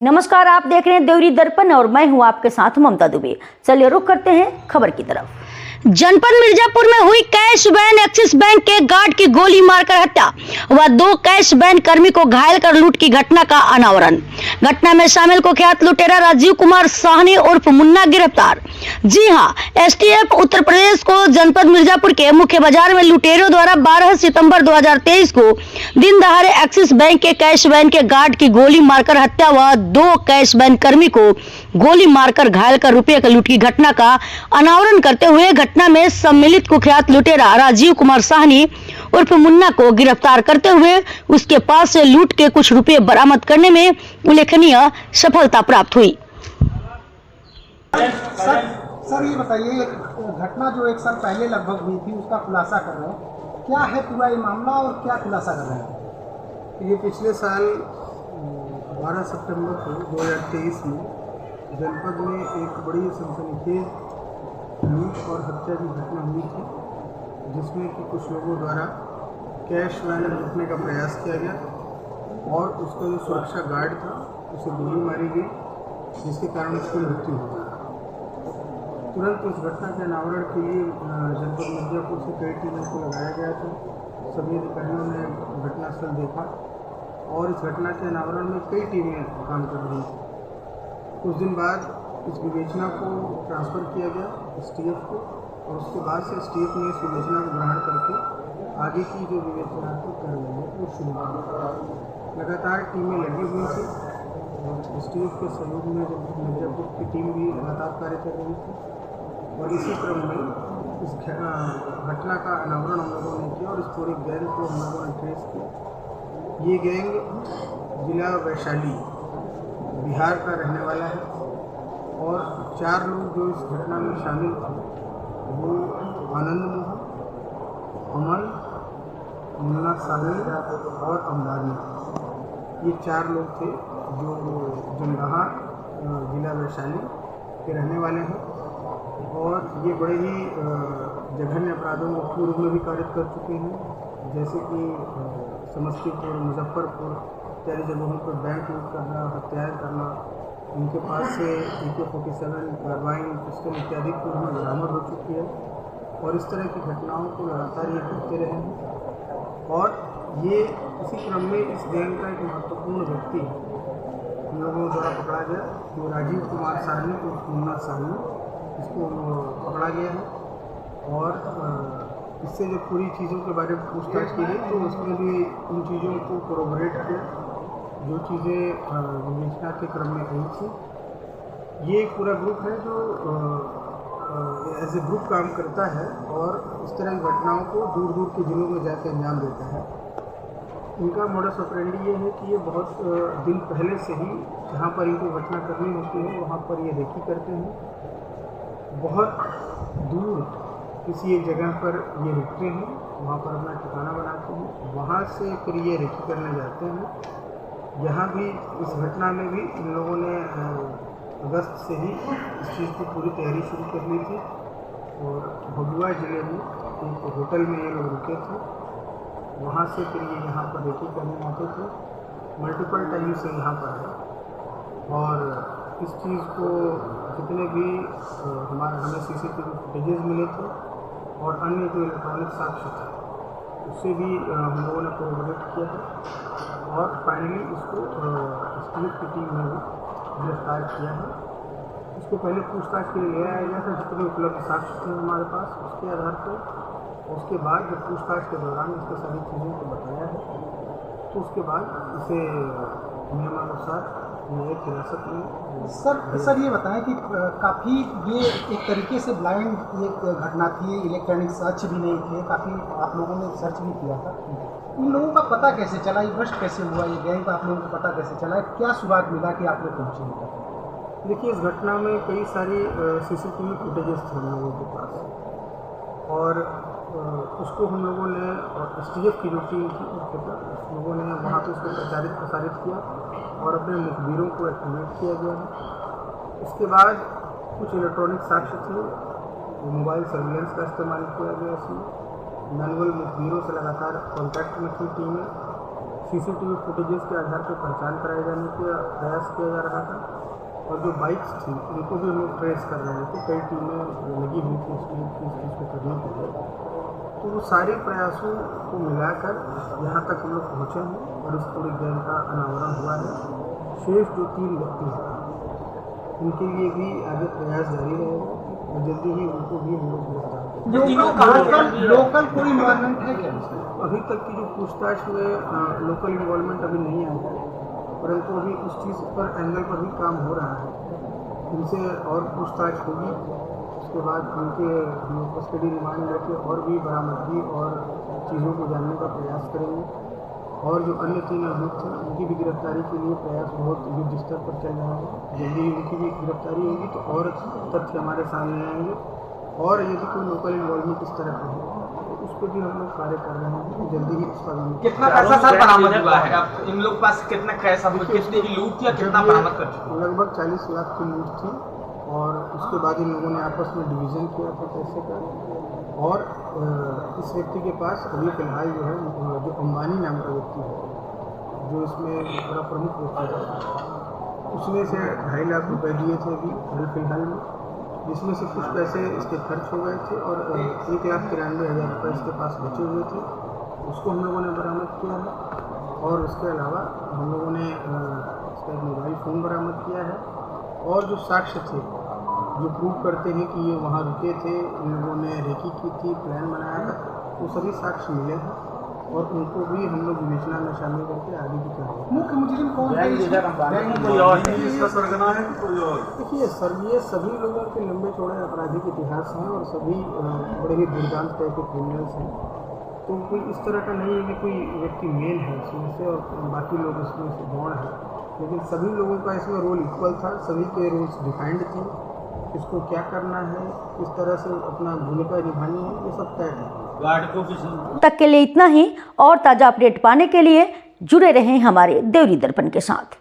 नमस्कार, आप देख रहे हैं देवरी दर्पण और मैं हूं आपके साथ ममता दुबे। चलिए रुक करते हैं खबर की तरफ। जनपद मिर्जापुर में हुई कैश वैन एक्सिस बैंक के गार्ड की गोली मारकर हत्या व 2 कैश वैन कर्मी को घायल कर लूट की घटना का अनावरण। घटना में शामिल कुख्यात लुटेरा राजीव कुमार साहनी उर्फ मुन्ना गिरफ्तार। जी हां, एसटीएफ उत्तर प्रदेश को जनपद मिर्जापुर के मुख्य बाजार में लुटेरों द्वारा 12 सितंबर 2023 को दिन दहाड़े एक्सिस बैंक के कैश वैन के गार्ड की गोली मारकर हत्या व 2 कैश वैन कर्मी को गोली मारकर घायल कर रुपये की लूट की घटना का अनावरण करते हुए घटना में सम्मिलित कुख्यात लुटेरा राजीव कुमार साहनी उर्फ मुन्ना को गिरफ्तार करते हुए उसके पास से लूट के कुछ रुपये बरामद करने में उल्लेखनीय सफलता प्राप्त हुई। सर ये बताइए, घटना जो 1 साल पहले लगभग हुई थी उसका खुलासा कर रहे हैं, क्या है पूरा ये मामला और क्या खुलासा कर रहे हैं? ये पिछले साल 12 सितंबर को 2023 में जनपद में एक बड़ी सनसनीखेज लूट और हत्या की घटना हुई थी, जिसमें कि कुछ लोगों द्वारा कैश वैन लूटने का प्रयास किया गया और उसका जो सुरक्षा गार्ड था उसे गोली मारी गई, जिसके कारण उसकी मृत्यु हो गई। तुरंत इस घटना के अनावरण के लिए जनपद मिर्जापुर से कई टीमों को लगाया गया था। सभी अधिकारियों ने घटनास्थल देखा और इस घटना के अनावरण में कई टीमें काम कर रही थी। कुछ दिन बाद इस विवेचना को ट्रांसफ़र किया गया एसटीएफ को और उसके बाद से एसटीएफ ने इस विवेचना को ग्रहण करके आगे की जो विवेचनात्मक कार्रवाई है वो शुरू की। लगातार टीमें लगी हुई थी और एसटीएफ के सहयोग में जनपद मिर्जापुर की टीम भी लगातार कार्य कर रही थी और इसी क्रम में इस घटना का अनावरण हम लोगों ने किया और इस पूरे गैंग को हम लोगों ने ट्रेस किया। ये गैंग जिला वैशाली बिहार का रहने वाला है और 4 लोग जो इस घटना में शामिल थे वो आनंद मोहन, अमन, मुन्ना साहनी और अमदानी, ये 4 लोग थे जो जमदहा जिला वैशाली के रहने वाले हैं और ये बड़े ही जघन्य अपराधों को पूर्व में भी कार्य कर चुके हैं, जैसे कि समस्तीपुर, मुजफ्फरपुर इत्यादि जगहों पर बैंक लूट करना, हत्याएँ करना। उनके पास से AK-47 कार्बाइन, पिस्टल इत्यादि पूर्व में बरामद हो चुकी है और इस तरह की घटनाओं को लगातार ये करते रहे हैं। और ये इसी क्रम में इस गैंग का एक महत्वपूर्ण व्यक्ति हम लोगों द्वारा पकड़ा गया, जो राजीव कुमार साहनी और मुन्ना साहनी, इसको पकड़ा गया है और इससे जब पूरी चीज़ों के बारे में पूछताछ की गई तो उसमें भी उन चीज़ों को कोरोबोरेट किया जो चीज़ें विवेचना के क्रम में आई थी। ये एक पूरा ग्रुप है जो एज ए ग्रुप काम करता है और इस तरह की घटनाओं को दूर दूर के जिलों में जाकर अंजाम देता है। इनका मोडस ऑपरेंडी ये है कि ये बहुत दिन पहले से ही जहाँ पर इनको घटना करनी होती है वहाँ पर ये रेकी करते हैं। बहुत दूर किसी एक जगह पर ये रुकते हैं, वहाँ पर अपना ठिकाना बनाते हैं, वहाँ से फिर ये रेकी करने जाते हैं। यहाँ भी इस घटना में भी इन लोगों ने अगस्त से ही इस चीज़ की पूरी तैयारी शुरू कर ली थी और भभुआ ज़िले में एक होटल में ये लोग रुके थे, वहाँ से फिर ये यहाँ पर रेकी करने आते थे। मल्टीपल टाइम से यहाँ पर है और इस चीज़ को जितने भी हमें CCTV फुटेजेस मिले थे और अन्य जो इलेक्ट्रॉनिक साक्ष्य थे उससे भी हम लोगों ने कोऑर्डिनेट किया है और फाइनली इसको एसटीएफ की टीम ने भी गिरफ्तार किया है। इसको पहले पूछताछ के लिए ले आया गया था, जितने उपलब्ध साक्ष्य थे हमारे पास उसके आधार पर। उसके बाद जब पूछताछ के दौरान इसको सारी चीज़ों को बताया है तो उसके बाद इसे नियमानुसार न्यायिक हिरासत में। सर ये बताएं कि काफ़ी ये एक तरीके से ब्लाइंड एक घटना थी, इलेक्ट्रॉनिक सर्च भी नहीं थे, काफ़ी आप लोगों ने सर्च भी किया था। इन लोगों का पता कैसे चला, ये भ्रष्ट कैसे हुआ, ये गैंग का आप लोगों को पता कैसे चला, क्या सुराग मिला कि आप लोग पहुँचे? देखिए, इस घटना में कई सारी CCTV फुटेजेस थे हम लोगों के पास और उसको हम लोगों ने और एसटीएफ की जो टीम थी उस लोगों ने वहाँ पे उसको प्रसारित किया और अपने मुखबिरों को एक्टिवेट किया गया है। उसके बाद कुछ इलेक्ट्रॉनिक साक्ष्य थे, मोबाइल सर्विलेंस का इस्तेमाल किया गया। इसमें मैनुअल मुखबिरों से लगातार कॉन्टैक्ट में थी टीमें सीसीटीवी फुटेजेस के आधार पर पहचान कराए जाने का प्रयास किया जा रहा था। और जो बाइक्स थी उनको भी हम लोग ट्रेस कर रहे थे, कई टीमें लगी हुई थी उसमें इस चीज़ को करने के लिए। तो वो सारे प्रयासों को मिलाकर यहाँ तक हम लोग पहुँचे हैं और इस पूरे गैंग का अनावरण हुआ है। शेष जो 3 व्यक्ति हैं उनके लिए भी आगे प्रयास जारी रहेगा और जल्दी ही उनको भी हम लोग गिरफ्तार। लोकल कोई इन्वॉल्वमेंट है क्या इसमें? अभी तक की जो पूछताछ में लोकल इन्वॉल्वमेंट अभी नहीं आया है, परंतु अभी उस चीज़ पर एंगल पर भी काम हो रहा है। इनसे और पूछताछ होगी, उसके बाद उनके कस्टडी रिमांड लेके और भी बरामदगी और चीज़ों को जानने का प्रयास करेंगे। और जो अन्य 3 अभियुक्त हैं उनकी भी गिरफ्तारी के लिए प्रयास बहुत युद्ध स्तर पर चल रहा है। जल्दी ही उनकी भी गिरफ्तारी होगी तो और तथ्य हमारे सामने आएंगे और यदि कोई लोकल इन्वॉल्वमेंट इस तरह का है तो उस पर भी हम लोग कार्य कर रहे हैं। जल्दी ही उसका कितना पैसा सर बरामद हुआ है? अब इन लोग पास कितना कैश, कितने की लूट थी, कितना बरामद कर चुके? लगभग 40 लाख की लूट थी और उसके बाद इन लोगों ने आपस में डिवीज़न किया था पैसे का। और इस व्यक्ति के पास अभी फिलहाल जो है जो अंबानी नाम का व्यक्ति है जो इसमें बड़ा प्रमुख व्यक्ति है, उसमें से 2.5 लाख रुपए दिए थे अभी फिलहाल में, जिसमें से कुछ पैसे इसके खर्च हो गए थे और 1,93,000 रुपये इसके पास बचे हुए थे, उसको हम लोगों ने बरामद किया है। और उसके अलावा हम लोगों ने इसका एक मोबाइल फ़ोन बरामद किया है और जो साक्ष्य थे जो प्रूव करते हैं कि ये वहाँ रुके थे, इन लोगों ने रेकी की थी, प्लान बनाया था, वो सभी साक्ष्य मिले हैं और उनको भी हम लोग विवेचना में शामिल करके आगे भी करेंगे। मुख्य मुजरिम कौन है? देखिए सर, ये सभी लोगों के लंबे चौड़े आपराधिक इतिहास हैं और सभी बड़े ही दुर्दांत टाइप के क्रिमिनल्स हैं। तो कोई इस तरह का नहीं है कि कोई व्यक्ति मेन है इसमें से और बाकी लोग इसमें से गौण हैं, लेकिन सभी लोगों का इसमें रोल इक्वल था, सभी के रोल्स डिफाइंड थे। इसको क्या करना है, किस तरह से अपना भूमिका निभानी है, ये सब तय है। तक के लिए इतना ही। और ताज़ा अपडेट पाने के लिए जुड़े रहें हमारे देवरी दर्पण के साथ।